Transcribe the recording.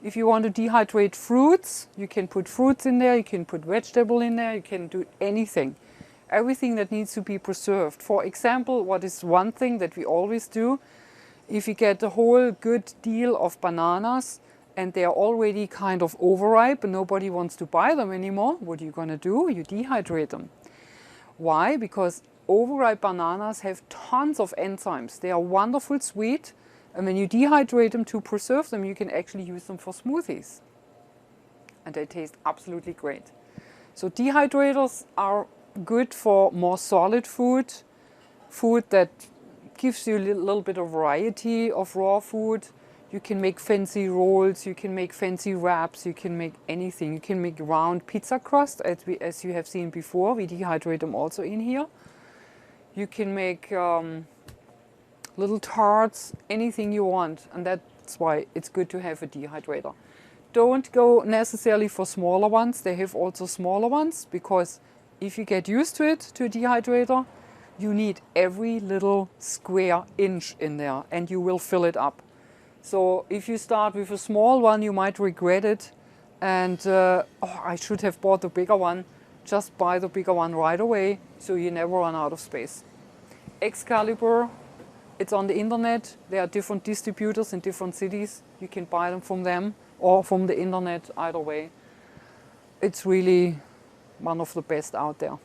If you want to dehydrate fruits, you can put fruits in there, you can put vegetable in there, you can do anything. Everything that needs to be preserved. For example, what is one thing that we always do, if you get a whole good deal of bananas and they are already kind of overripe and nobody wants to buy them anymore, what are you going to do? You dehydrate them. Why? Because overripe bananas have tons of enzymes. They are wonderful sweet, and when you dehydrate them to preserve them, you can actually use them for smoothies. And they taste absolutely great. So dehydrators are good for more solid food, food that gives you a little bit of variety of raw food. You can make fancy rolls, you can make fancy wraps, you can make anything. You can make round pizza crust, as you have seen before. We dehydrate them also in here. You can make little tarts, anything you want, and that's why it's good to have a dehydrator. Don't go necessarily for smaller ones. They have also smaller ones, because if you get used to it, to a dehydrator, you need every little square inch in there and you will fill it up. So if you start with a small one, you might regret it and oh, I should have bought the bigger one. Just buy the bigger one right away so you never run out of space. Excalibur, it's on the internet. There are different distributors in different cities. You can buy them from them or from the internet, either way. It's really one of the best out there.